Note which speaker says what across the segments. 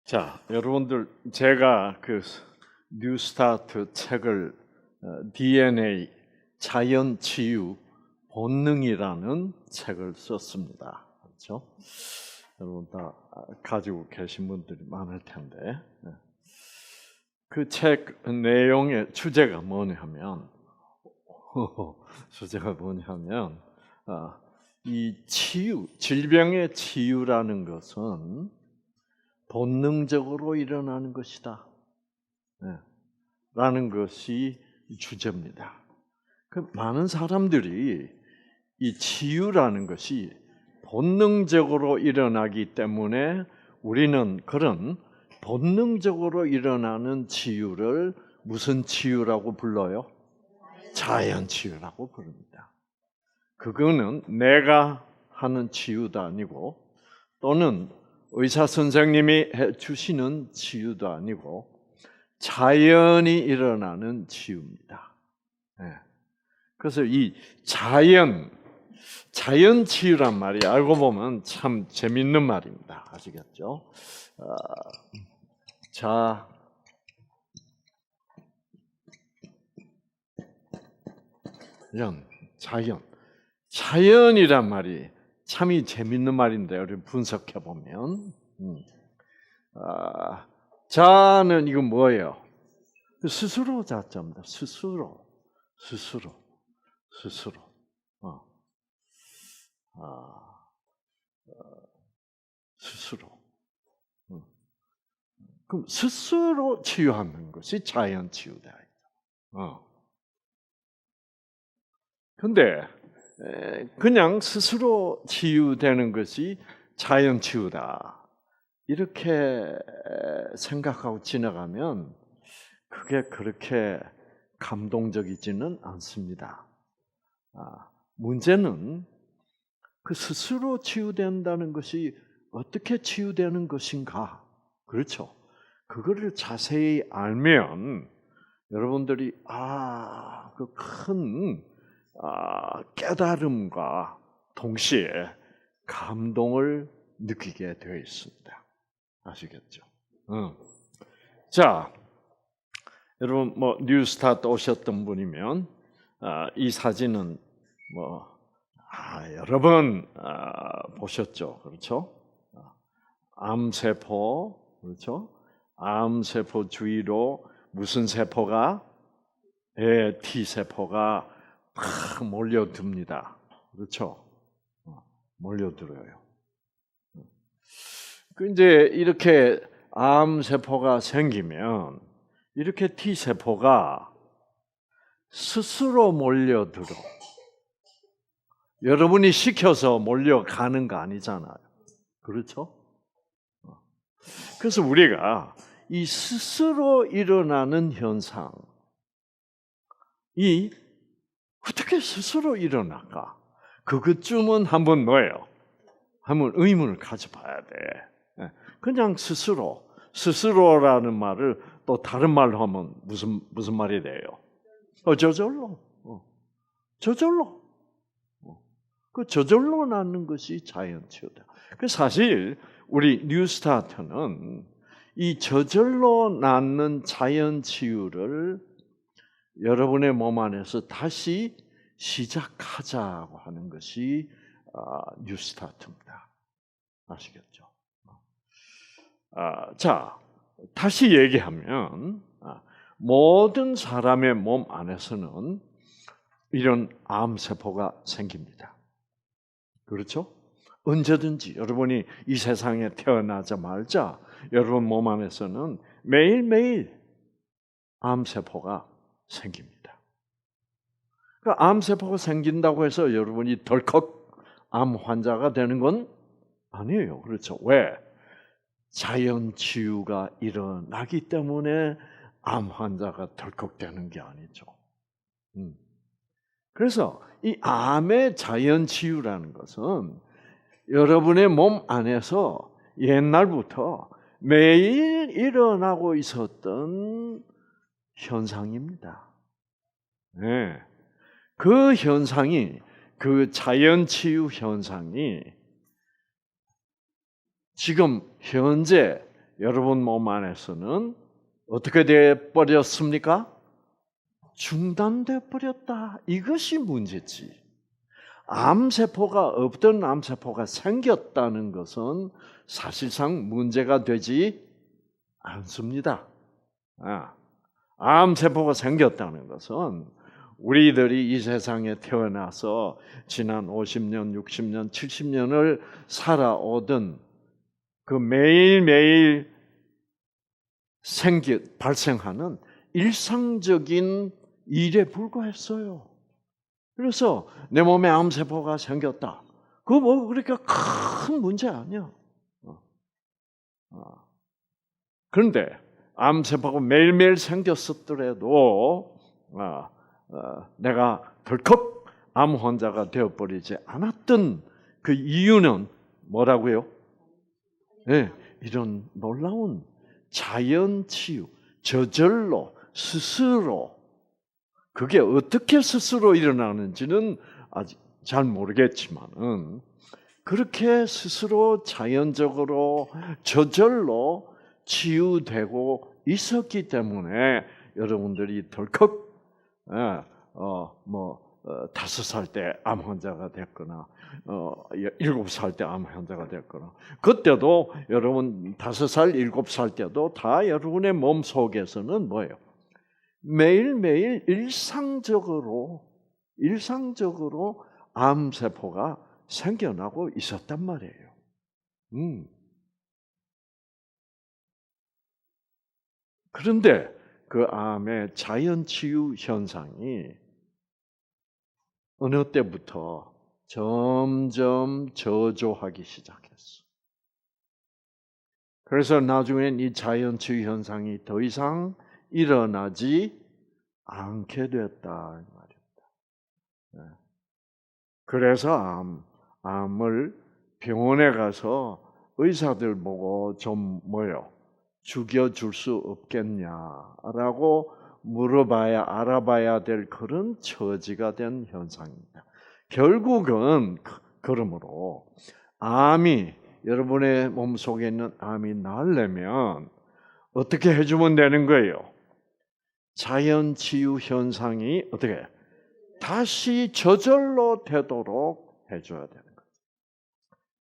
Speaker 1: 자, 여러분들 제가 그 뉴스타트 책을 DNA 자연 치유 본능이라는 책을 썼습니다. 그렇죠? 여러분 다 가지고 계신 분들이 많을 텐데 그 책 내용의 주제가 뭐냐면 이 치유, 질병의 치유라는 것은 본능적으로 일어나는 것이다. 라는 것이 주제입니다. 많은 사람들이 이 치유라는 것이 본능적으로 일어나기 때문에 우리는 그런 본능적으로 일어나는 치유를 무슨 치유라고 불러요? 자연 치유라고 부릅니다. 그거는 내가 하는 치유도 아니고 또는 의사 선생님이 해주시는 치유도 아니고 자연이 일어나는 치유입니다. 그래서 이 자연 치유란 말이 알고 보면 참 재밌는 말입니다. 아시겠죠? 자연이란 말이 참이 재밌는 말인데 우리 분석해 보면 자는 이건 뭐예요? 스스로 자자입니다. 스스로. 스스로. 그럼 스스로 치유하는 것이 자연 치유다. 근데 그냥 스스로 치유되는 것이 자연 치유다. 이렇게 생각하고 지나가면 그게 그렇게 감동적이지는 않습니다. 문제는 그 스스로 치유된다는 것이 어떻게 치유되는 것인가? 그렇죠? 그거를 자세히 알면 여러분들이 그 큰 깨달음과 동시에 감동을 느끼게 되어 있습니다. 아시겠죠? 자, 여러분 뉴스타트 오셨던 분이면 이 사진은 여러 번 보셨죠, 그렇죠? 암세포, 그렇죠? 암세포 주위로 무슨 세포가? T 세포가 막 몰려듭니다. 그렇죠? 몰려들어요. 이제 이렇게 암세포가 생기면 이렇게 T세포가 스스로 몰려들어. 여러분이 시켜서 몰려가는 거 아니잖아요. 그렇죠? 그래서 우리가 이 스스로 일어나는 현상이 어떻게 스스로 일어날까? 그것쯤은 한번 한번 의문을 가져봐야 돼. 그냥 스스로라는 말을 또 다른 말로 하면 무슨 말이 돼요? 저절로. 그 저절로 나는 것이 자연 치유다. 그 사실 우리 뉴스타트는 이 저절로 낫는 자연 치유를 여러분의 몸 안에서 다시 시작하자고 하는 것이 뉴스타트입니다. 아시겠죠? 자, 다시 얘기하면 모든 사람의 몸 안에서는 이런 암세포가 생깁니다. 그렇죠? 언제든지 여러분이 이 세상에 태어나자마자 여러분 몸 안에서는 매일매일 암세포가 생깁니다. 그 암세포가 생긴다고 해서 여러분이 덜컥 암 환자가 되는 건 아니에요. 그렇죠? 왜? 자연 치유가 일어나기 때문에 암 환자가 덜컥 되는 게 아니죠. 그래서 이 암의 자연 치유라는 것은 여러분의 몸 안에서 옛날부터 매일 일어나고 있었던 현상입니다. 그 현상이, 그 자연 치유 현상이 지금 현재 여러분 몸 안에서는 어떻게 돼 버렸습니까? 중단돼 버렸다. 이것이 문제지. 암세포가 없던 암세포가 생겼다는 것은 사실상 문제가 되지 않습니다. 암세포가 생겼다는 것은 우리들이 이 세상에 태어나서 지난 50년, 60년, 70년을 살아오던 그 매일매일 발생하는 일상적인 일에 불과했어요. 그래서 내 몸에 암세포가 생겼다. 그거 뭐 그렇게 큰 문제 아니야. 그런데 암세포가 매일매일 생겼었더라도 내가 덜컥 암 환자가 되어버리지 않았던 그 이유는 뭐라고요? 네, 이런 놀라운 자연치유, 저절로 스스로 그게 어떻게 스스로 일어나는지는 아직 잘 모르겠지만은 그렇게 스스로 자연적으로 저절로 치유되고 있었기 때문에 여러분들이 덜컥 5살 때 암 환자가 됐거나 7살 때 암 환자가 됐거나 그때도 여러분 5살, 7살 때도 다 여러분의 몸 속에서는 뭐예요? 매일매일 일상적으로 암세포가 생겨나고 있었단 말이에요. 그런데 그 암의 자연치유 현상이 어느 때부터 점점 저조하기 시작했어. 그래서 나중엔 이 자연치유 현상이 더 이상 일어나지 않게 됐다 말입니다. 그래서 암을 병원에 가서 의사들 보고 좀 죽여줄 수 없겠냐라고 물어봐야 알아봐야 될 그런 처지가 된 현상입니다. 결국은 그러므로 암이 여러분의 몸속에 있는 암이 나으려면 어떻게 해주면 되는 거예요? 자연치유 현상이 어떻게 다시 저절로 되도록 해줘야 되는 거죠.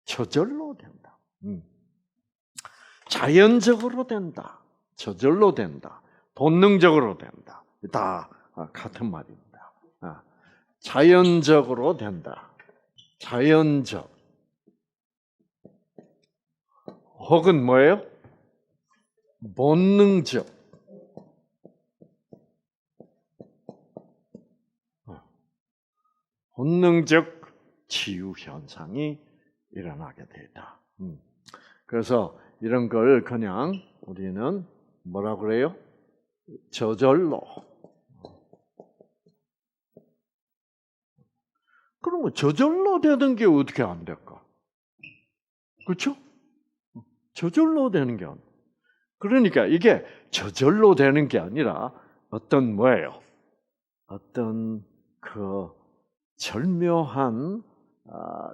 Speaker 1: 저절로 된다. 자연적으로 된다. 저절로 된다. 본능적으로 된다. 다 같은 말입니다. 자연적으로 된다. 자연적. 혹은 뭐예요? 본능적. 본능적 치유 현상이 일어나게 되다. 그래서 이런 걸 그냥 우리는 뭐라 그래요? 저절로. 그러면 저절로 되는 게 어떻게 안 될까? 그렇죠? 저절로 되는 게 아니에요. 그러니까 이게 저절로 되는 게 아니라 어떤 그 절묘한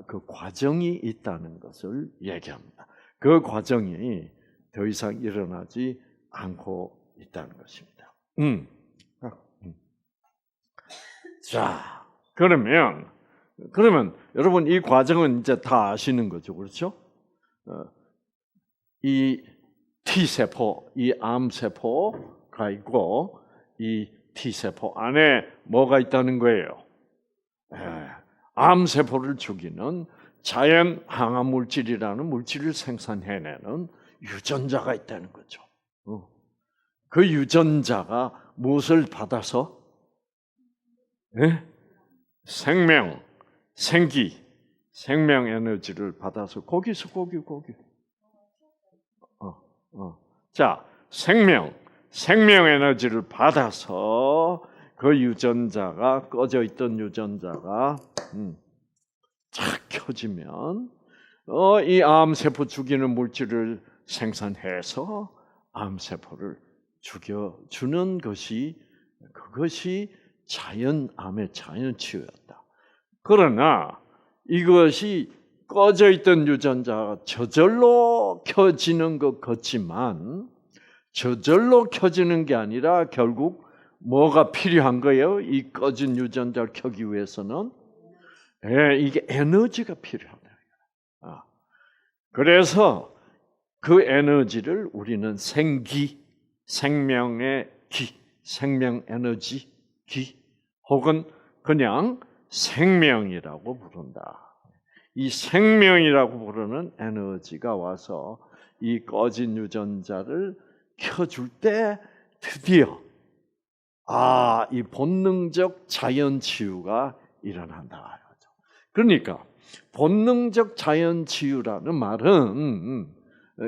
Speaker 1: 그 과정이 있다는 것을 얘기합니다. 그 과정이 더 이상 일어나지 않고 있다는 것입니다. 자, 그러면 여러분 이 과정은 이제 다 아시는 거죠, 그렇죠? 이 T세포, 이 암세포가 있고 이 T세포 안에 뭐가 있다는 거예요? 암세포를 죽이는 자연 항암 물질이라는 물질을 생산해내는 유전자가 있다는 거죠. 그 유전자가 무엇을 받아서? 생명, 생명 에너지를 받아서 거기서 거기. 자, 생명 에너지를 받아서 그 유전자가 꺼져 있던 유전자가 착 켜지면 이 암세포 죽이는 물질을 생산해서 암세포를 죽여주는 그것이 암의 자연치유였다. 그러나 이것이 꺼져 있던 유전자가 저절로 켜지는 것 같지만 저절로 켜지는 게 아니라 결국 뭐가 필요한 거예요? 이 꺼진 유전자를 켜기 위해서는 이게 에너지가 필요하다. 그래서 그 에너지를 우리는 생기, 생명의 기, 생명 에너지 기, 혹은 그냥 생명이라고 부른다. 이 생명이라고 부르는 에너지가 와서 이 꺼진 유전자를 켜줄 때 드디어 이 본능적 자연 치유가 일어난다. 그러니까 본능적 자연 치유라는 말은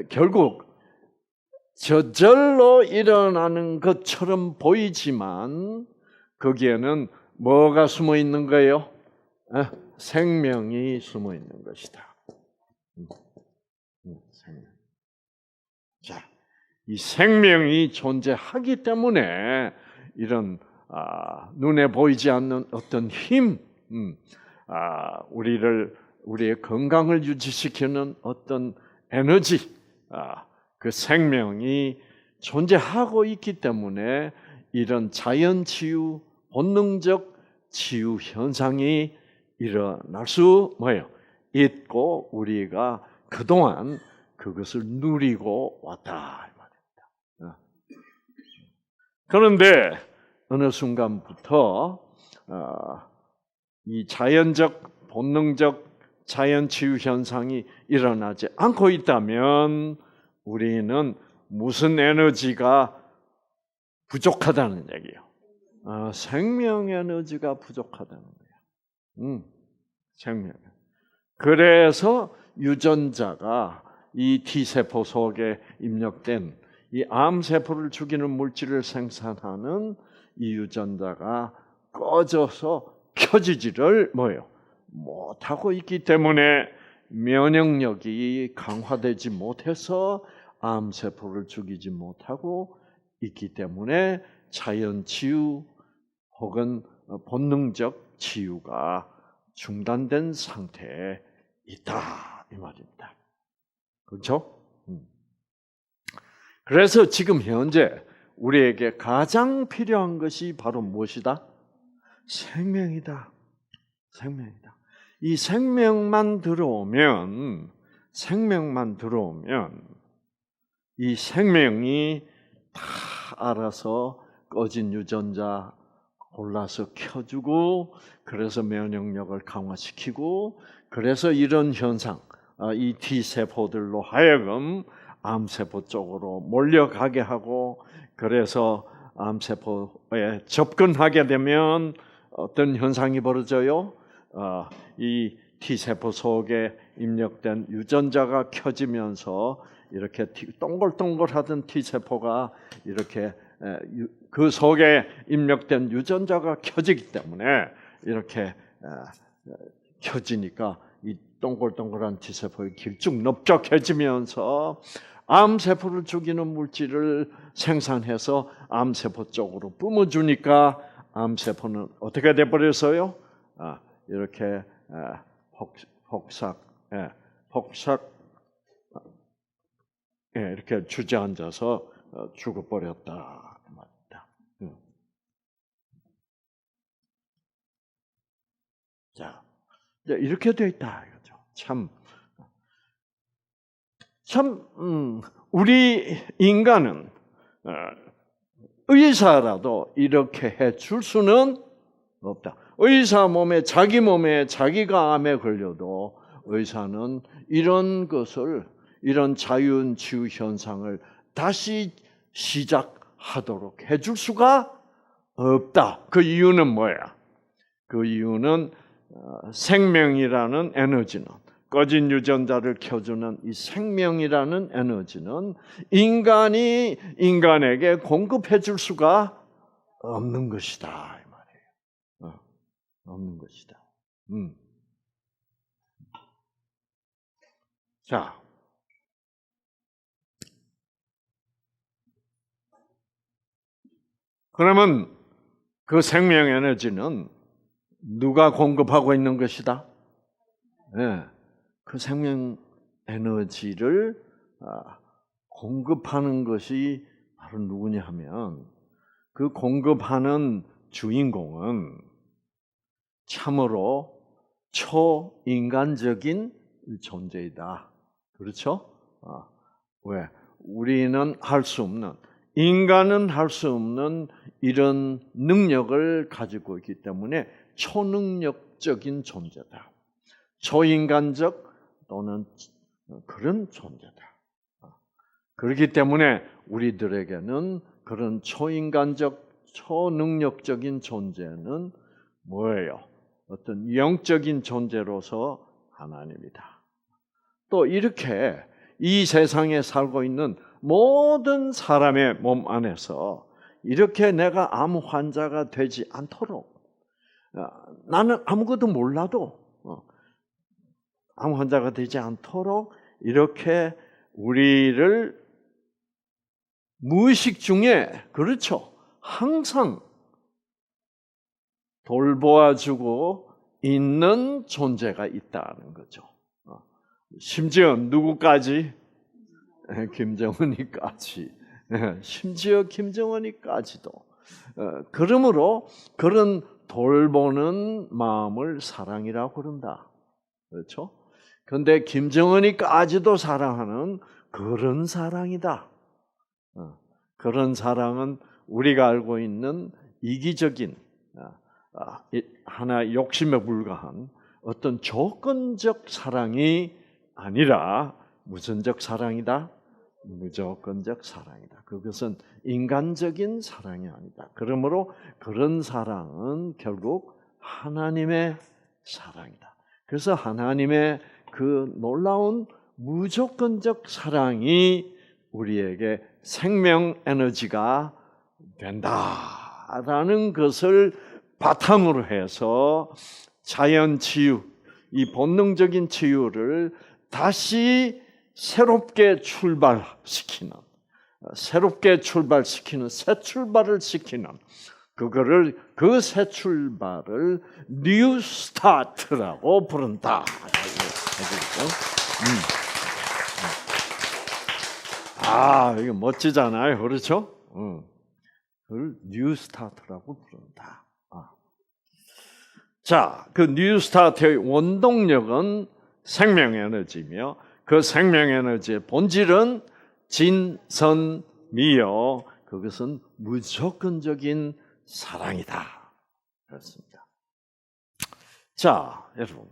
Speaker 1: 결국 저절로 일어나는 것처럼 보이지만 거기에는 뭐가 숨어 있는 거예요? 생명이 숨어 있는 것이다. 생명. 자, 이 생명이 존재하기 때문에 이런 눈에 보이지 않는 어떤 힘, 우리의 건강을 유지시키는 어떤 에너지, 그 생명이 존재하고 있기 때문에 이런 자연 치유, 본능적 치유 현상이 일어날 수 있고 우리가 그동안 그것을 누리고 왔다 이 말입니다. 그런데 어느 순간부터 이 자연적, 본능적 자연 치유 현상이 일어나지 않고 있다면 우리는 무슨 에너지가 부족하다는 얘기예요. 생명 에너지가 부족하다는 거예요. 생명. 그래서 유전자가 이 T세포 속에 입력된 이 암세포를 죽이는 물질을 생산하는 이 유전자가 꺼져서 켜지지를 못하고 있기 때문에 면역력이 강화되지 못해서 암세포를 죽이지 못하고 있기 때문에 자연치유 혹은 본능적 치유가 중단된 상태에 있다 이 말입니다. 그렇죠? 그래서 지금 현재 우리에게 가장 필요한 것이 바로 무엇이다? 생명이다. 생명이다. 이 생명만 들어오면 이 생명이 다 알아서 꺼진 유전자 골라서 켜주고 그래서 면역력을 강화시키고 그래서 이런 현상, 이 T세포들로 하여금 암세포 쪽으로 몰려가게 하고 그래서 암세포에 접근하게 되면 어떤 현상이 벌어져요? 이 T세포 속에 입력된 유전자가 켜지면서 이렇게 동글동글하던 T세포가 이렇게 그 속에 입력된 유전자가 켜지기 때문에 이렇게 켜지니까 이 동글동글한 T세포가 길쭉 넓적해지면서 암세포를 죽이는 물질을 생산해서 암세포 쪽으로 뿜어주니까 암세포는 어떻게 돼버렸어요? 이렇게 폭삭 이렇게 주저앉아서 죽어버렸다 말입니다. 자, 이렇게 돼 있다 이거죠. 참 우리 인간은 의사라도 이렇게 해줄 수는 없다. 의사 몸에 자기 몸에 자기가 암에 걸려도 의사는 이런 것을 이런 자연치유 현상을 다시 시작하도록 해줄 수가 없다. 그 이유는 뭐야? 그 이유는 생명이라는 에너지는 꺼진 유전자를 켜주는 이 생명이라는 에너지는 인간이 인간에게 공급해줄 수가 없는 것이다 이 말이에요. 없는 것이다. 자, 그러면 그 생명 에너지는 누가 공급하고 있는 것이다? 네. 그 생명 에너지를 공급하는 것이 바로 누구냐 하면 그 공급하는 주인공은 참으로 초인간적인 존재이다. 그렇죠? 왜? 우리는 할 수 없는, 인간은 할 수 없는 이런 능력을 가지고 있기 때문에 초능력적인 존재다. 초인간적 또는 그런 존재다. 그렇기 때문에 우리들에게는 그런 초인간적, 초능력적인 존재는 뭐예요? 어떤 영적인 존재로서 하나님이다. 또 이렇게 이 세상에 살고 있는 모든 사람의 몸 안에서 이렇게 내가 암 환자가 되지 않도록, 나는 아무것도 몰라도 암 환자가 되지 않도록 이렇게 우리를 무의식 중에, 그렇죠, 항상 돌보아주고 있는 존재가 있다는 거죠. 심지어 누구까지? 김정은이까지. 심지어 김정은이까지도. 그러므로 그런 돌보는 마음을 사랑이라고 그런다. 그렇죠? 그런데 김정은이까지도 사랑하는 그런 사랑이다. 그런 사랑은 우리가 알고 있는 이기적인, 하나 욕심에 불과한 어떤 조건적 사랑이 아니라 무선적 사랑이다. 무조건적 사랑이다. 그것은 인간적인 사랑이 아니다. 그러므로 그런 사랑은 결국 하나님의 사랑이다. 그래서 하나님의 그 놀라운 무조건적 사랑이 우리에게 생명 에너지가 된다라는 것을 바탕으로 해서 자연 치유, 이 본능적인 치유를 다시 새롭게 출발시키는, 새 출발을 시키는 그 새 출발을 뉴 스타트라고 부른다. 이거 멋지잖아요, 그렇죠? 그걸 뉴 스타트라고 부른다. 자, 그 뉴 스타트의 원동력은 생명 에너지며 그 생명 에너지의 본질은 진선미요. 그것은 무조건적인 사랑이다. 그렇습니다. 자, 여러분.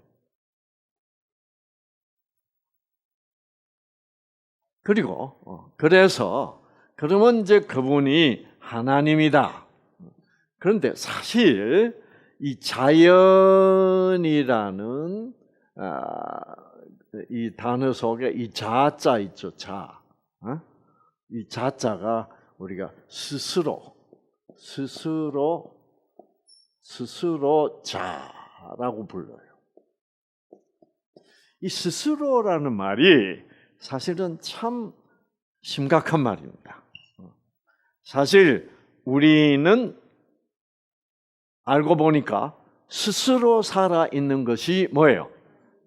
Speaker 1: 그리고 그래서 그러면 이제 그분이 하나님이다. 그런데 사실 이 자연이라는 이 단어 속에 이 자자 있죠, 자. 이 자자가 우리가 스스로 자라고 불러요. 이 스스로라는 말이 사실은 참 심각한 말입니다. 사실 우리는 알고 보니까 스스로 살아있는 것이 뭐예요?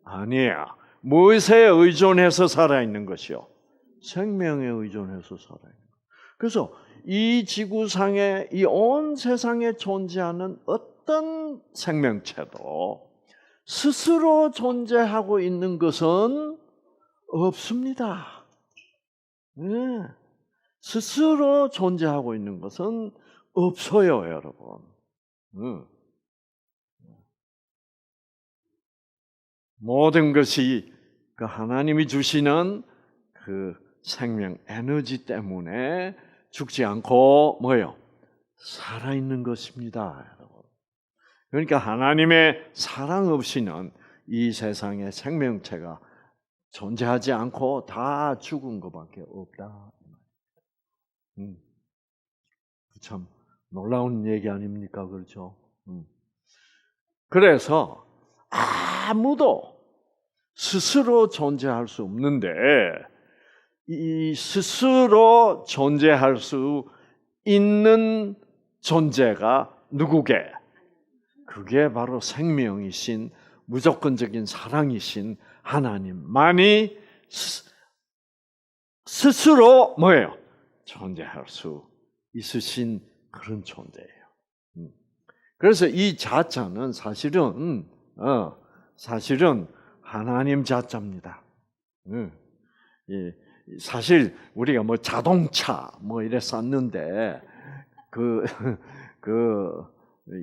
Speaker 1: 아니에요. 무엇에 의존해서 살아있는 것이요? 생명에 의존해서 살아있는 것. 그래서 이 지구상에, 이 온 세상에 존재하는 어떤 생명체도 스스로 존재하고 있는 것은 없습니다. 네. 스스로 존재하고 있는 것은 없어요, 여러분. 모든 것이 그 하나님이 주시는 그 생명 에너지 때문에 죽지 않고 뭐예요? 살아있는 것입니다, 여러분. 그러니까 하나님의 사랑 없이는 이 세상에 생명체가 존재하지 않고 다 죽은 것밖에 없다. 참 놀라운 얘기 아닙니까? 그렇죠? 그래서 아무도 스스로 존재할 수 없는데 이 스스로 존재할 수 있는 존재가 누구게? 그게 바로 생명이신 무조건적인 사랑이신 하나님만이 스스로 뭐예요? 존재할 수 있으신 그런 존재예요. 그래서 이 자자는 사실은 하나님 자자입니다. 사실 우리가 뭐 자동차 뭐 이래 썼는데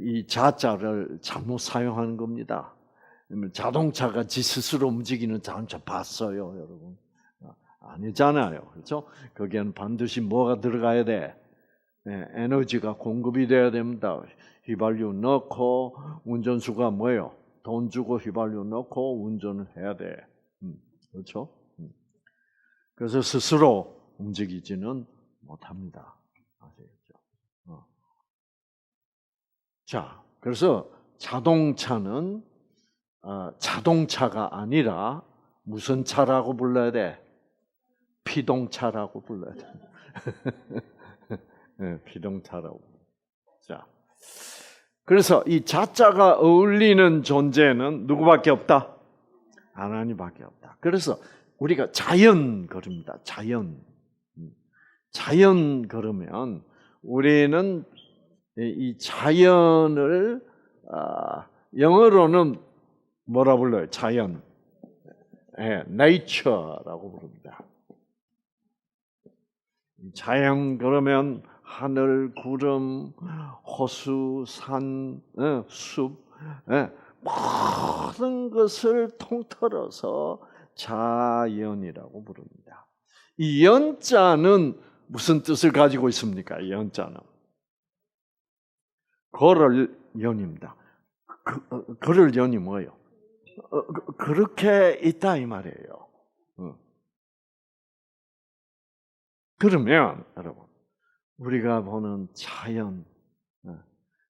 Speaker 1: 이 자자를 잘못 사용하는 겁니다. 자동차가 지 스스로 움직이는 자동차 봤어요, 여러분? 아니잖아요, 그렇죠? 거기에는 반드시 뭐가 들어가야 돼? 에너지가 공급이 돼야 됩니다. 휘발유 넣고 운전수가 뭐예요? 돈 주고 휘발유 넣고 운전을 해야 돼. 그렇죠? 그래서 스스로 움직이지는 못합니다. 아시겠죠? 자, 그래서 자동차는 자동차가 아니라 무슨 차라고 불러야 돼? 피동차라고 불러야 돼. 네, 피동차라고. 자, 그래서 이 자자가 어울리는 존재는 누구밖에 없다? 하나님밖에 없다. 그래서 우리가 자연 걸음니다. 자연 걸으면 우리는 이 자연을 영어로는 뭐라 불러요? 자연, nature라고 부릅니다. 자연 그러면 하늘, 구름, 호수, 산, 숲, 모든 것을 통틀어서 자연이라고 부릅니다. 이 연자는 무슨 뜻을 가지고 있습니까? 이 연자는 걸을 연입니다. 걸을 연이 뭐예요? 그렇게 있다 이 말이에요. 그러면 여러분 우리가 보는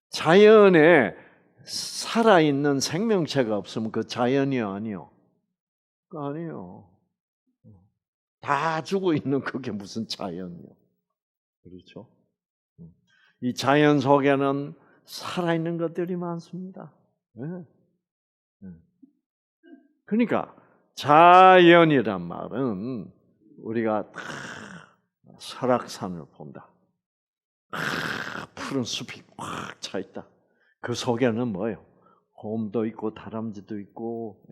Speaker 1: 자연에 살아있는 생명체가 없으면 그 자연이요 아니요? 아니요. 다 죽어 있는 그게 무슨 자연이요? 그렇죠? 이 자연 속에는 살아있는 것들이 많습니다. 그러니까 자연이란 말은 우리가 설악산을 본다. 푸른 숲이 꽉 차 있다. 그 속에는 뭐예요? 곰도 있고 다람쥐도 있고,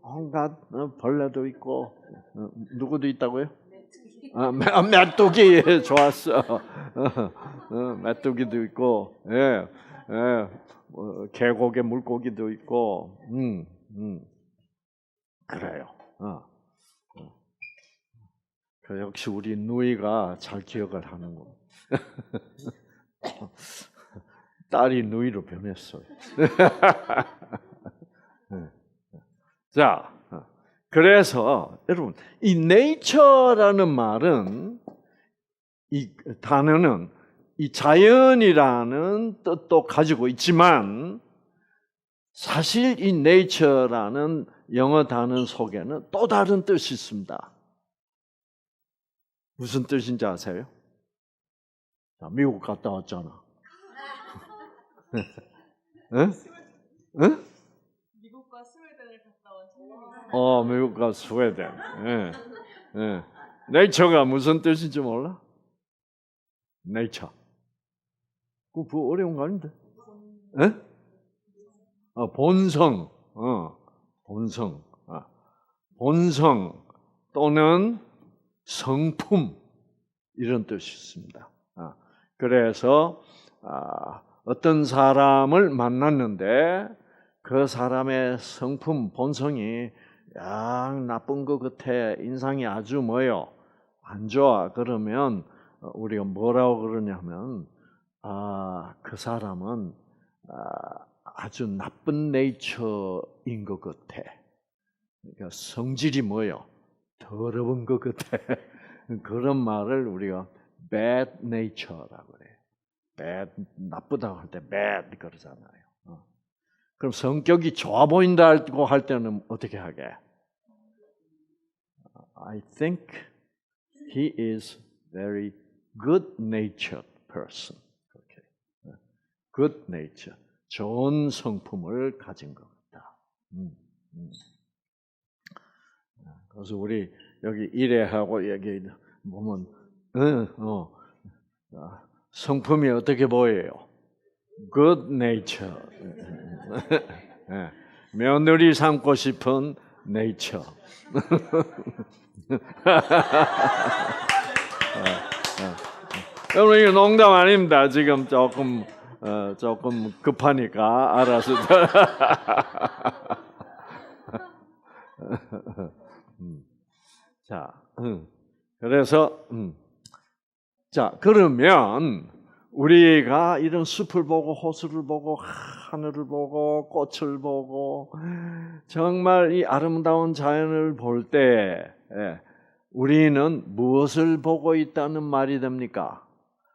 Speaker 1: 온갖 벌레도 있고, 누구도 있다고요? 메뚜기 좋았어. 메뚜기도 있고, 계곡에 물고기도 있고, 그래요. 역시 우리 누이가 잘 기억을 하는 거. 딸이 누이로 변했어요. 자, 그래서 여러분 이 nature라는 말은 이 단어는 이 자연이라는 뜻도 가지고 있지만 사실 이 nature라는 영어 단어 속에는 또 다른 뜻이 있습니다. 무슨 뜻인지 아세요? 자, 미국 갔다 왔잖아. 응?
Speaker 2: 미국과 스웨덴을 갔다 온 청년이 있어요.
Speaker 1: 미국과 스웨덴. 네이처가 무슨 뜻인지 몰라? 네이처. 그거 어려운 거 아닌데? 본성. 본성. 본성 또는 성품 이런 뜻이 있습니다. 그래서 어떤 사람을 만났는데 그 사람의 성품, 본성이 양 나쁜 것 같아. 인상이 아주 뭐예요? 안 좋아. 그러면 우리가 뭐라고 그러냐면 그 사람은 아주 나쁜 네이처인 것 같아. 그러니까 성질이 뭐예요? 더러운 것 같아. 그런 말을 우리가 bad nature라고 그래요. bad, 나쁘다고 할 때 bad 그러잖아요. 그럼 성격이 좋아 보인다고 할 때는 어떻게 하게? I think he is very good-natured person. 그렇게. good nature, 좋은 성품을 가진 것 같다. 그래서 우리 여기 일회하고 여기 보면 성품이 어떻게 보여요? Good nature. 며느리 삼고 싶은 nature. 여러분 이거 농담 아닙니다. 지금 조금 급하니까 알아서. 자, 그래서 자 그러면 우리가 이런 숲을 보고 호수를 보고 하늘을 보고 꽃을 보고 정말 이 아름다운 자연을 볼 때 우리는 무엇을 보고 있다는 말이 됩니까?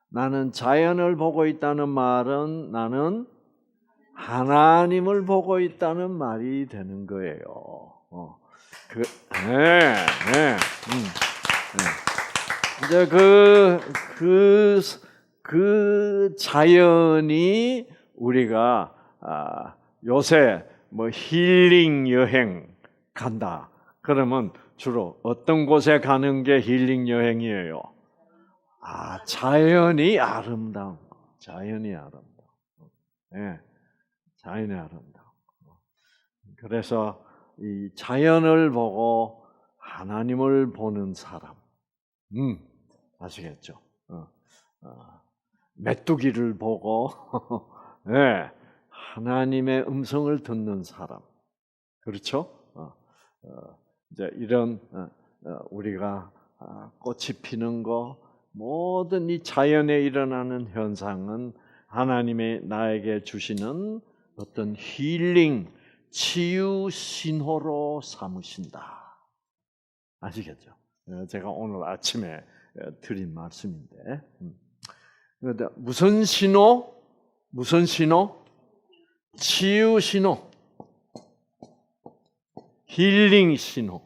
Speaker 1: 나는 자연을 보고 있다는 말은 나는 하나님을 보고 있다는 말이 되는 거예요. 이제 그 자연이 우리가 요새 뭐 힐링 여행 간다. 그러면 주로 어떤 곳에 가는 게 힐링 여행이에요? 자연이 아름다운. 자연이 아름다운. 자연이 아름다운. 그래서 이 자연을 보고 하나님을 보는 사람. 아시겠죠? 메뚜기를 보고 하나님의 음성을 듣는 사람. 그렇죠? 이제 이런 우리가 꽃이 피는 거 모든 이 자연에 일어나는 현상은 하나님의 나에게 주시는 어떤 힐링, 치유 신호로 삼으신다. 아시겠죠? 제가 오늘 아침에 드린 말씀인데, 무슨 신호? 무슨 신호? 치유 신호, 힐링 신호.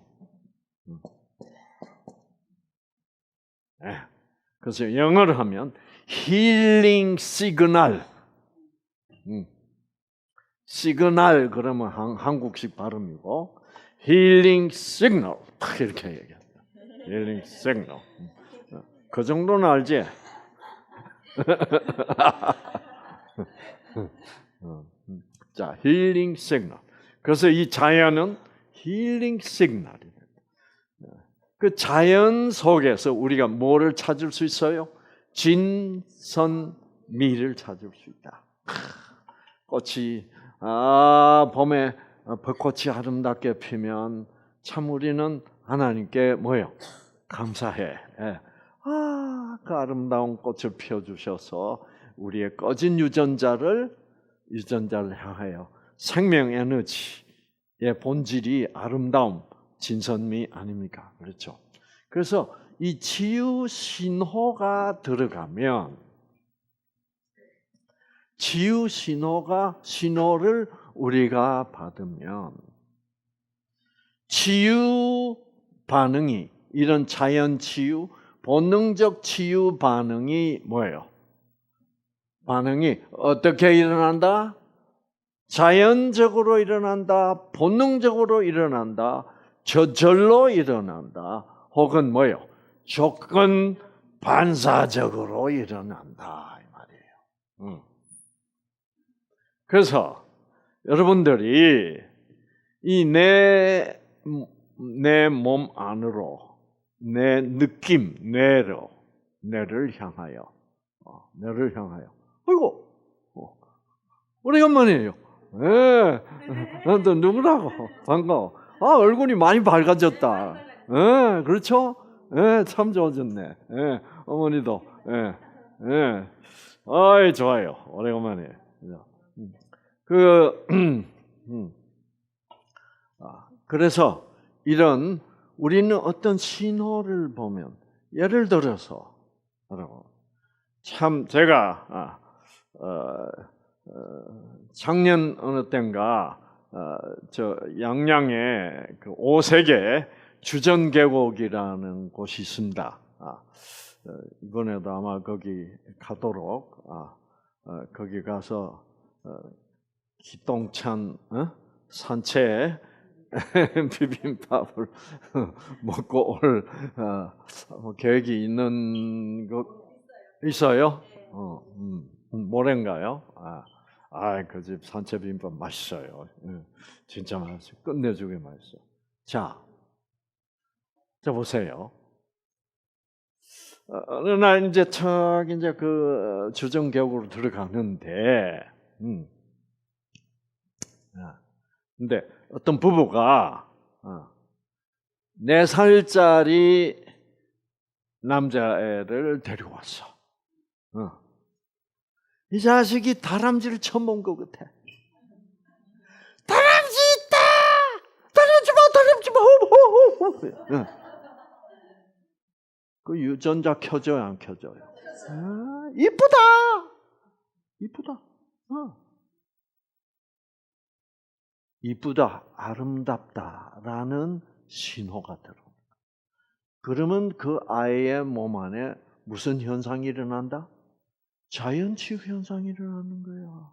Speaker 1: 그래서 영어로 하면 힐링 시그널. 시그널 그러면 한국식 발음이고 힐링 시그널 이렇게 얘기합니다. 힐링 시그널. 그 정도는 알지? 자, 힐링 시그널. 그래서 이 자연은 힐링 시그널입니다. 그 자연 속에서 우리가 뭐를 찾을 수 있어요? 진선미를 찾을 수 있다. 꽃이 봄에 벚꽃이 아름답게 피면 참 우리는 하나님께 뭐요? 감사해. 그 아름다운 꽃을 피워주셔서 우리의 꺼진 유전자를 향하여 생명 에너지의 본질이 아름다움, 진선미 아닙니까? 그렇죠? 그래서 이 치유 신호가 들어가면 치유 신호를 우리가 받으면 치유 반응이 이런 자연 치유, 본능적 치유 반응이 뭐예요? 반응이 어떻게 일어난다? 자연적으로 일어난다, 본능적으로 일어난다, 저절로 일어난다, 혹은 뭐예요? 조건 반사적으로 일어난다 이 말이에요. 그래서 여러분들이 이 내 몸 안으로 내 느낌, 뇌를 향하여, 아이고, 오래간만이에요. 너 누구라고? 반가워. 얼굴이 많이 밝아졌다. 그렇죠? 참 좋아졌네. 어머니도. 좋아요. 오래간만에. 그래서 이런 우리는 어떤 신호를 보면 예를 들어서 참 제가 작년 어느 때인가 저 양양에 그 오색의 주전계곡이라는 곳이 있습니다. 이번에도 아마 거기 가도록 거기 가서 기똥찬 산채 비빔밥을 먹고 올 계획이 있는 것 있어요? 모레인가요? 그 집 산채 비빔밥 맛있어요. 진짜 맛있어요. 끝내주게 맛있어. 자 보세요. 어느 날 이제 그 주정교육으로 들어가는데, 근데 어떤 부부가 4살짜리 남자애를 데리고 왔어. 이 자식이 다람쥐를 처음 본 것 같아. 다람쥐 있다! 다람쥐 봐! 그 유전자 켜져요, 안 켜져요? 이쁘다! 이쁘다, 아름답다라는 신호가 들어옵니다. 그러면 그 아이의 몸 안에 무슨 현상이 일어난다? 자연치유 현상이 일어나는 거야.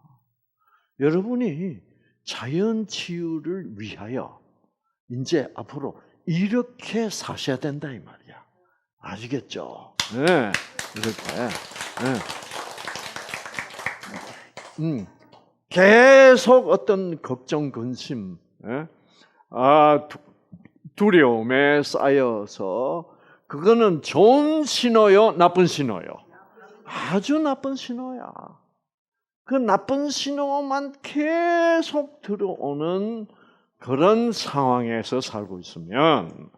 Speaker 1: 여러분이 자연치유를 위하여 이제 앞으로 이렇게 사셔야 된다 이 말이야. 아시겠죠? 네, 이렇게. 네. 계속 어떤 걱정, 근심, 두려움에 쌓여서 그거는 좋은 신호요, 나쁜 신호요? 아주 나쁜 신호야. 그 나쁜 신호만 계속 들어오는 그런 상황에서 살고 있으면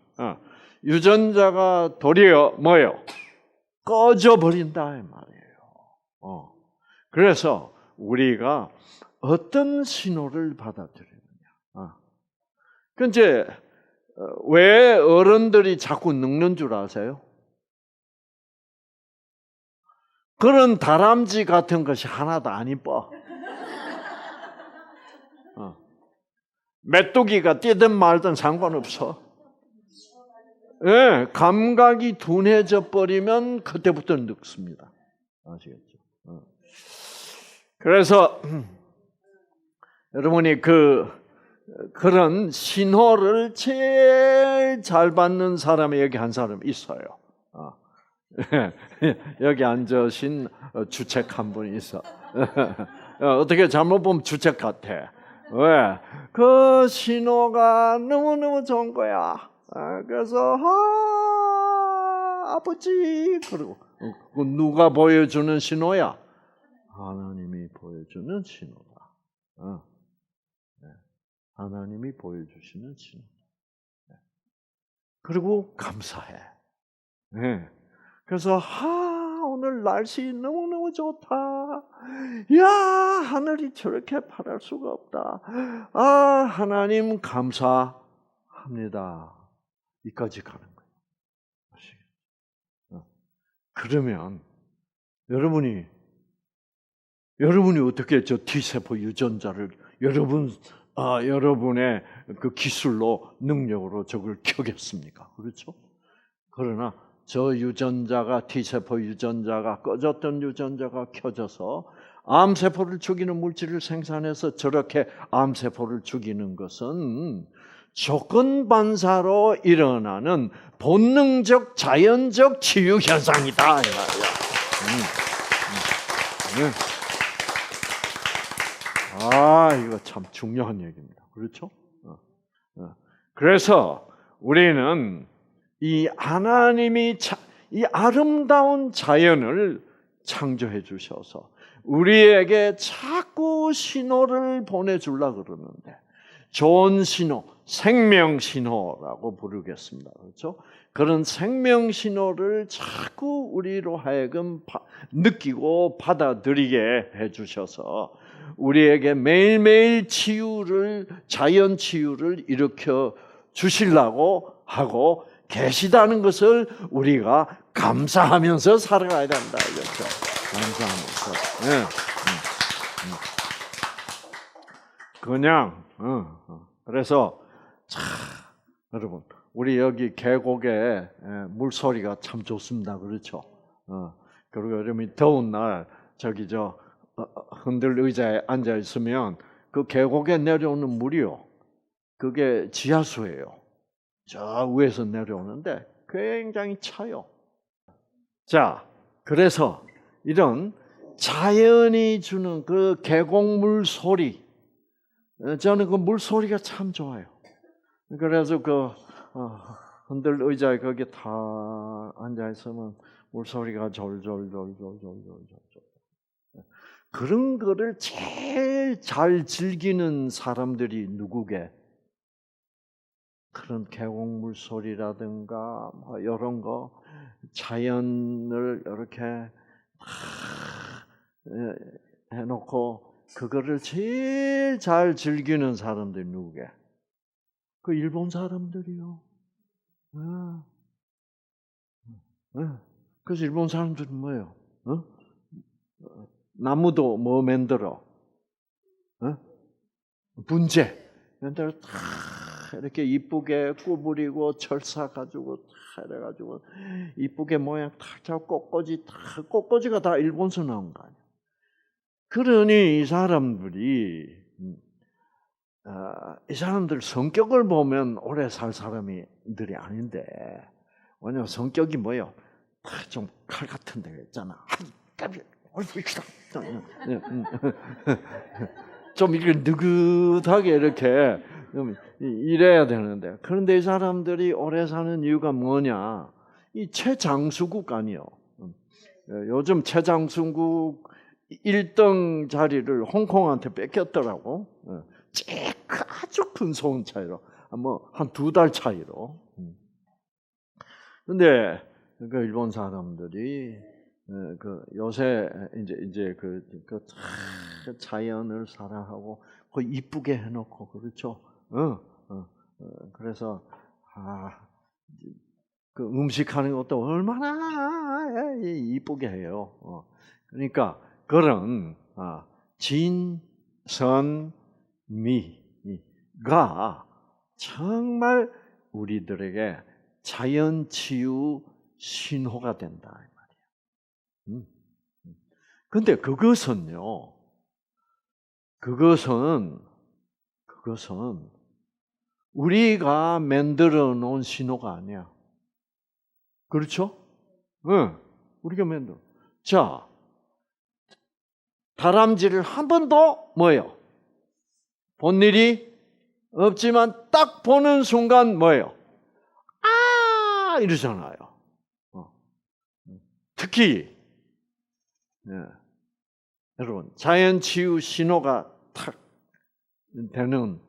Speaker 1: 유전자가 도리어 뭐예요? 꺼져 버린다 이 말이에요. 그래서 우리가 어떤 신호를 받아들이느냐. 그 이제 왜 어른들이 자꾸 늙는 줄 아세요? 그런 다람쥐 같은 것이 하나도 안 이뻐. 메뚜기가 뛰든 말든 상관없어. 예, 감각이 둔해져 버리면 그때부터 늙습니다. 아시겠죠? 그래서 여러분이 그런 신호를 제일 잘 받는 사람이 여기 한 사람 있어요. 여기 앉으신 주책 한 분이 있어. 어떻게 잘못 보면 주책 같아. 왜? 그 신호가 너무너무 좋은 거야. 그래서 아버지 그리고 누가 보여주는 신호야? 하나님이 보여주는 신호다. 하나님이 보여주시는 신호. 그리고 감사해. 그래서 오늘 날씨 너무너무 좋다. 야, 하늘이 저렇게 파랄 수가 없다. 하나님 감사합니다. 이까지 가는 거예요. 그러면 여러분이 어떻게 저 T세포 유전자를 여러분의 그 기술로 능력으로 저걸 켜겠습니까? 그렇죠? 그러나 저 유전자가 T세포 유전자가 꺼졌던 유전자가 켜져서 암세포를 죽이는 물질을 생산해서 저렇게 암세포를 죽이는 것은 조건 반사로 일어나는 본능적 자연적 치유 현상이다 이 말이야. 이거 참 중요한 얘기입니다. 그렇죠? 그래서 우리는 이 하나님이 이 아름다운 자연을 창조해 주셔서 우리에게 자꾸 신호를 보내주려고 그러는데 좋은 신호, 생명 신호라고 부르겠습니다. 그렇죠? 그런 생명 신호를 자꾸 우리로 하여금 느끼고 받아들이게 해주셔서 우리에게 매일매일 자연 치유를 일으켜 주시려고 하고 계시다는 것을 우리가 감사하면서 살아가야 된다. 이렇게 감사하면서. 그냥 그래서 여러분 우리 여기 계곡에 물소리가 참 좋습니다. 그렇죠? 그리고 여러분이 더운 날 저기 흔들 의자에 앉아 있으면 그 계곡에 내려오는 물이요 그게 지하수예요. 저 위에서 내려오는데 굉장히 차요. 자, 그래서 이런 자연이 주는 그 계곡물 소리, 저는 그 물소리가 참 좋아요. 그래서 흔들 의자에 거기 다 앉아 있으면 물소리가 졸졸졸졸졸졸졸. 그런 거를 제일 잘 즐기는 사람들이 누구게? 그런 계곡물 소리라든가 뭐 이런 거 자연을 이렇게 해놓고 그거를 제일 잘 즐기는 사람들이 누구게? 그 일본 사람들이요. 그래서 일본 사람들은 뭐예요? 나무도 뭐 만들어? 분재. 만들어 다 이렇게 이쁘게 구부리고 철사 가지고 다 이래가지고 이쁘게 모양 탁 잡고 꽃꽂이가 다 일본서 나온 거 아니야. 그러니 이 사람들 성격을 보면 오래 살 사람들이 아닌데, 왜냐면 성격이 뭐예요? 좀 칼 같은 데가 있잖아. 좀 이렇게 느긋하게 이렇게 이래야 되는데, 그런데 이 사람들이 오래 사는 이유가 뭐냐? 이 최장수국 아니요. 요즘 최장수국 1등 자리를 홍콩한테 뺏겼더라고. 아주 큰 소음 차이로, 뭐 한 2달 차이로. 근데 그 일본 사람들이 요새 이제 그 자연을 사랑하고 그 이쁘게 해놓고 그렇죠. 그래서 그 음식하는 것도 얼마나 이쁘게 해요. 그러니까 그런 진선미가 정말 우리들에게 자연 치유 신호가 된다 이 말이에요. 근데 그것은 우리가 만들어 놓은 신호가 아니야. 그렇죠? 응. 우리가 만들어. 자, 다람쥐를 한 번도 뭐예요? 본 일이 없지만 딱 보는 순간 뭐예요? 아! 이러잖아요. 특히 여러분 자연 치유 신호가 탁 되는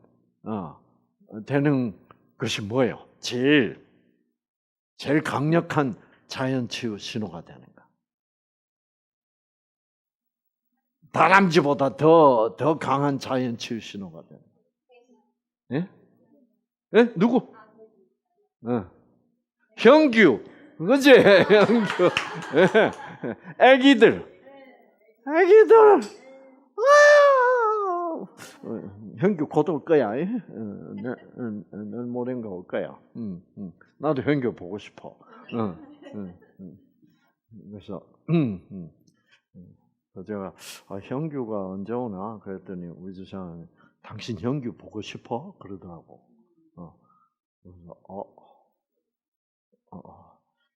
Speaker 1: 것이 뭐예요? 제일 강력한 자연 치유 신호가 되는 거. 다람쥐보다 더 강한 자연 치유 신호가 되는 거. 예? 예? 누구? 형규. 그지? 형규. 애기들. 형규 곧 올 거야. 내일 모레인가 올 거야. 나도 형규 보고 싶어. 그래서 제가 형규가 언제 오나 그랬더니 우리 집사람이 당신 형규 보고 싶어? 그러더라고. 그래서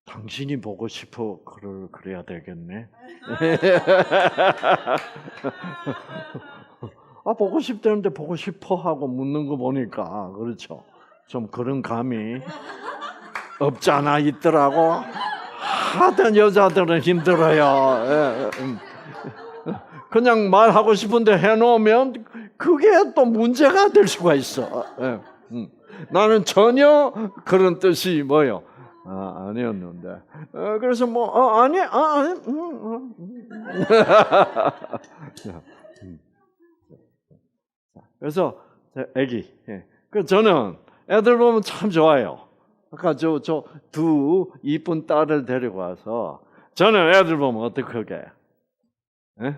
Speaker 1: 당신이 보고 싶어 그래야 되겠네. 보고 싶다는데 보고 싶어 하고 묻는 거 보니까 그렇죠. 좀 그런 감이 없잖아 있더라고. 하던 여자들은 힘들어요. 그냥 말하고 싶은데 해놓으면 그게 또 문제가 될 수가 있어. 나는 전혀 그런 뜻이 뭐요? 아니었는데. 그래서 아니. 그래서 애기. 그 저는 애들 보면 참 좋아요. 아까 저 두 이쁜 딸을 데리고 와서 저는 애들 보면 어떻게 해?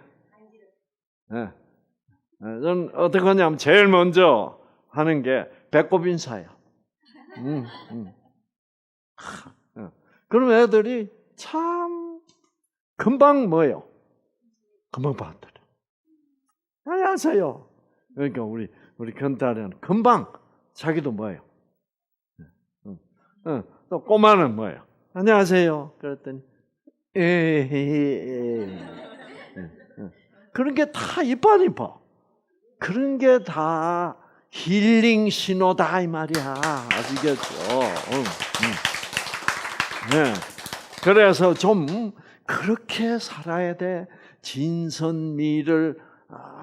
Speaker 1: 저는 어떻게 하냐면 제일 먼저 하는 게 배꼽 인사야. 그러면 애들이 참 금방 뭐예요? 금방 받아들여. 안녕하세요. 그러니까 우리 큰 딸은 금방 자기도 뭐예요? 또 꼬마는 뭐예요? 안녕하세요. 그랬더니 그런 게 다 이뻐. 그런 게 다 힐링 신호다 이 말이야. 아시겠죠? 네. 그래서 좀 그렇게 살아야 돼. 진선미를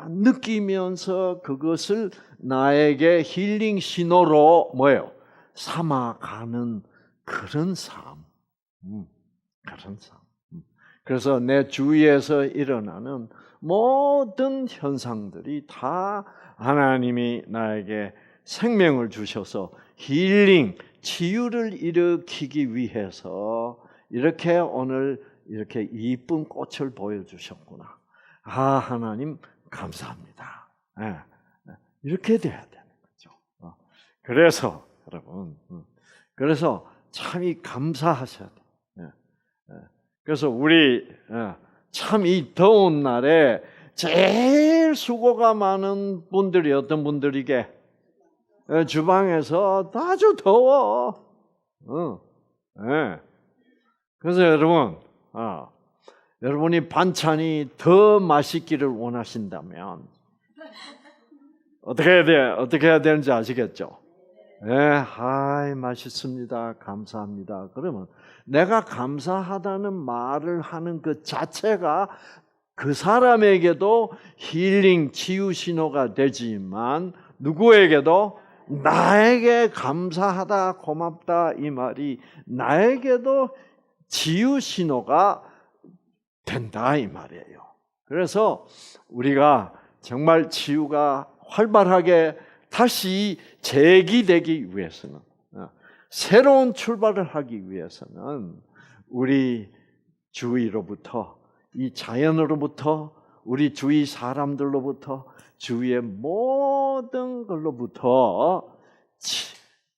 Speaker 1: 느끼면서 그것을 나에게 힐링 신호로 뭐예요? 삼아가는 그런 삶. 그런 삶. 그래서 내 주위에서 일어나는 모든 현상들이 다 하나님이 나에게 생명을 주셔서 힐링, 치유를 일으키기 위해서 이렇게 오늘 이렇게 이쁜 꽃을 보여주셨구나. 하나님 감사합니다. 이렇게 돼야 되는 거죠. 그래서 여러분, 그래서 참이 감사하셔야 돼요. 그래서 우리 참 이 더운 날에 제일 수고가 많은 분들이 어떤 분들이게? 주방에서 아주 더워. 그래서 여러분, 여러분이 반찬이 더 맛있기를 원하신다면 어떻게 해야 돼? 어떻게 해야 되는지 아시겠죠? 맛있습니다. 감사합니다. 그러면 내가 감사하다는 말을 하는 그 자체가 그 사람에게도 힐링, 치유 신호가 되지만 누구에게도 나에게 감사하다, 고맙다 이 말이 나에게도 치유 신호가 된다 이 말이에요. 그래서 우리가 정말 치유가 활발하게 다시 재기되기 위해서는, 새로운 출발을 하기 위해서는 우리 주위로부터, 이 자연으로부터, 우리 주위 사람들로부터, 주위의 모든 걸로부터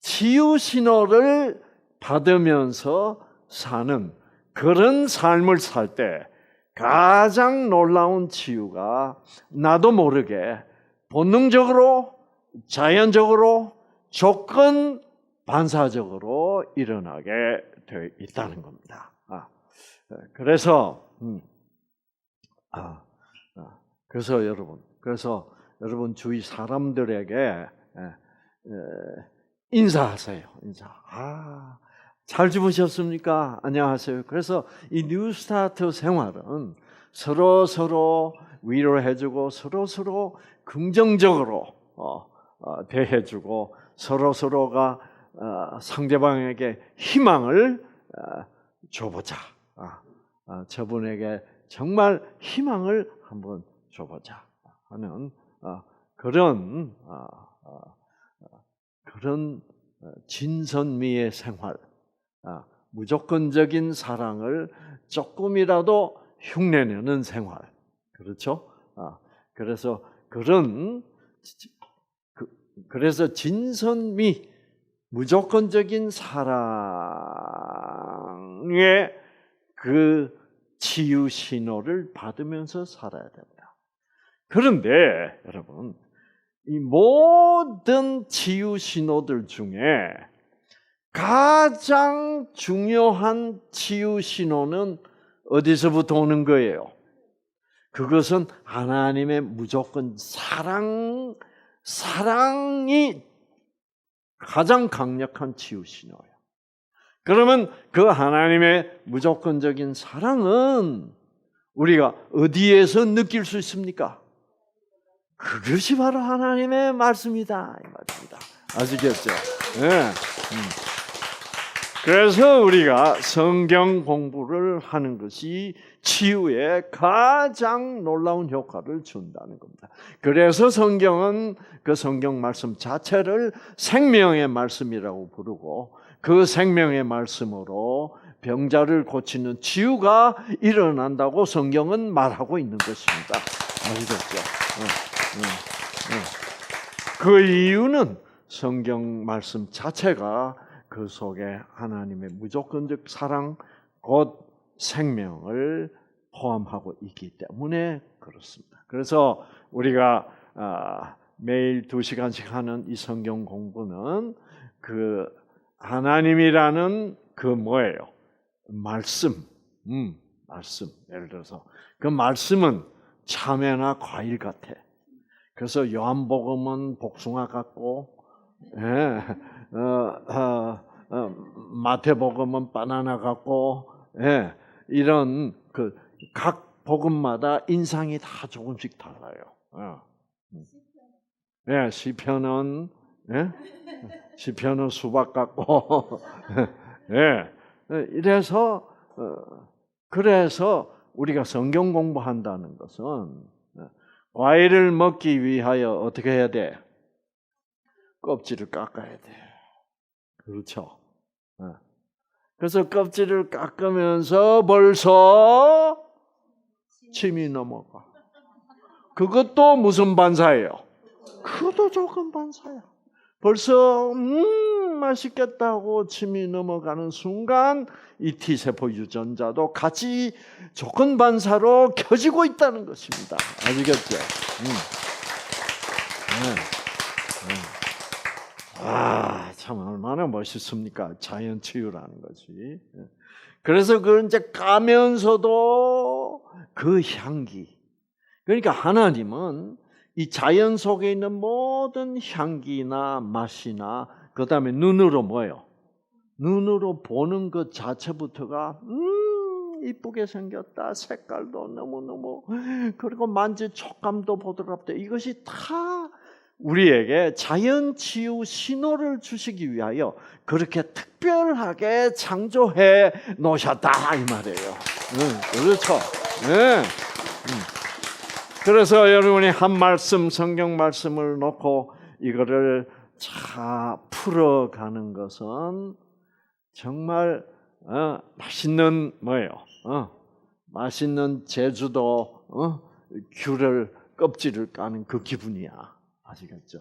Speaker 1: 치유 신호를 받으면서 사는 그런 삶을 살 때 가장 놀라운 치유가 나도 모르게 본능적으로, 자연적으로, 조건 반사적으로 일어나게 되어 있다는 겁니다. 그래서 여러분 주위 사람들에게 인사하세요. 잘 주무셨습니까? 안녕하세요. 그래서 이 뉴스타트 생활은 서로 위로해주고 서로 긍정적으로 대해주고 서로가 상대방에게 희망을 줘보자. 저분에게 정말 희망을 한번 줘보자 하는 그런 진선미의 생활, 무조건적인 사랑을 조금이라도 흉내내는 생활, 그렇죠? 그래서 진선미, 무조건적인 사랑의 그 치유 신호를 받으면서 살아야 됩니다. 그런데 여러분, 이 모든 치유 신호들 중에 가장 중요한 치유 신호는 어디서부터 오는 거예요? 그것은 하나님의 무조건 사랑이 가장 강력한 치유 신호예요. 그러면 그 하나님의 무조건적인 사랑은 우리가 어디에서 느낄 수 있습니까? 그것이 바로 하나님의 말씀이다 이 말입니다. 아시겠죠? 네. 그래서 우리가 성경 공부를 하는 것이 치유에 가장 놀라운 효과를 준다는 겁니다. 그래서 성경은 그 성경 말씀 자체를 생명의 말씀이라고 부르고 그 생명의 말씀으로 병자를 고치는 치유가 일어난다고 성경은 말하고 있는 것입니다. 아시겠죠? 그 이유는 성경 말씀 자체가 그 속에 하나님의 무조건적 사랑, 곧 생명을 포함하고 있기 때문에 그렇습니다. 그래서 우리가 매일 2시간씩 하는 이 성경 공부는 그 하나님이라는 그 뭐예요? 말씀. 말씀. 예를 들어서 그 말씀은 참외나 과일 같아. 그래서 요한복음은 복숭아 같고, 마태복음은 바나나 같고, 이런 그 각 복음마다 인상이 다 조금씩 달라요. 시편은 시편은 수박 같고, 그래서 우리가 성경 공부한다는 것은 과일을 먹기 위하여 어떻게 해야 돼? 껍질을 깎아야 돼. 그렇죠? 그래서 껍질을 깎으면서 벌써 침이 넘어가. 그것도 무슨 반사예요? 그것도 조금 반사야. 벌써 맛있겠다고 침이 넘어가는 순간 이 T세포 유전자도 같이 조건 반사로 켜지고 있다는 것입니다. 아시겠죠? 참 얼마나 멋있습니까? 자연 치유라는 것이. 그래서 그 이제 까면서도 그 향기. 그러니까 하나님은 이 자연 속에 있는 모든 향기나 맛이나 그다음에 눈으로 뭐예요? 눈으로 보는 것 자체부터가 이쁘게 생겼다. 색깔도 너무너무 그리고 만질 촉감도 부드럽다. 이것이 다 우리에게 자연 치유 신호를 주시기 위하여 그렇게 특별하게 창조해 놓으셨다 이 말이에요. 그렇죠? 네. 그래서 여러분이 한 말씀, 성경 말씀을 놓고 이거를 차 풀어가는 것은 정말 맛있는 뭐예요? 맛있는 제주도 귤을 껍질을 까는 그 기분이야. 아시겠죠?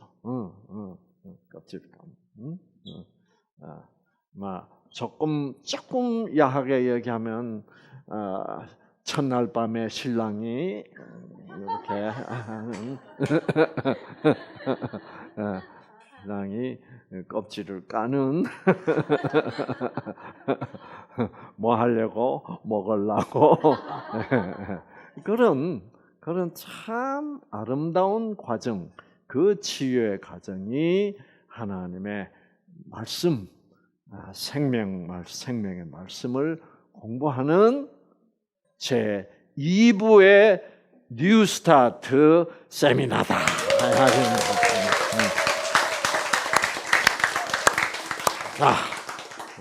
Speaker 1: 껍질을 까는. 조금 야하게 얘기하면 첫날 밤에 신랑이 이렇게 신랑이 껍질을 까는 뭐 하려고 먹으려고 그런 참 아름다운 과정, 그 치유의 과정이 하나님의 말씀, 생명의 말씀을 공부하는 제 2부의 뉴스타트 세미나다.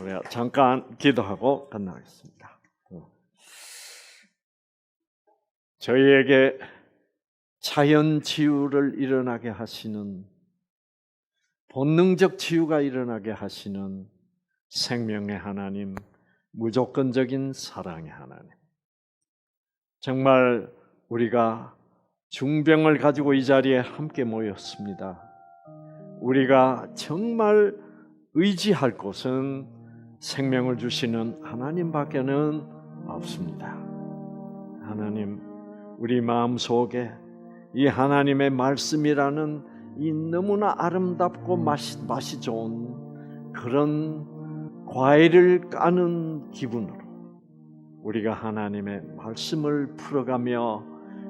Speaker 1: 우리가 잠깐 기도하고 끝나겠습니다. 저희에게 자연 치유를 일어나게 하시는, 본능적 치유가 일어나게 하시는 생명의 하나님, 무조건적인 사랑의 하나님. 정말 우리가 중병을 가지고 이 자리에 함께 모였습니다. 우리가 정말 의지할 곳은 생명을 주시는 하나님밖에는 없습니다. 하나님, 우리 마음속에 이 하나님의 말씀이라는 이 너무나 아름답고 맛이 좋은 그런 과일을 까는 기분으로 우리가 하나님의 말씀을 풀어가며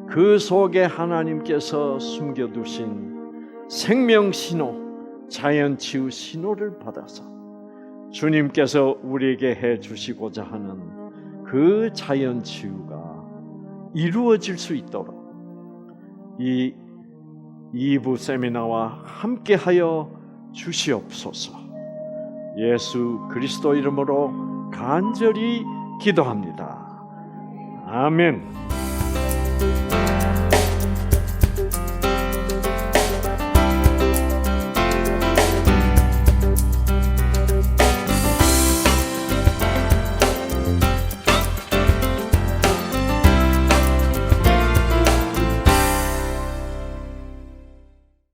Speaker 1: 그 속에 하나님께서 숨겨두신 생명신호, 자연치유 신호를 받아서 주님께서 우리에게 해주시고자 하는 그 자연치유가 이루어질 수 있도록 이 2부 세미나와 함께하여 주시옵소서. 예수 그리스도 이름으로 간절히 기도합니다. 아멘.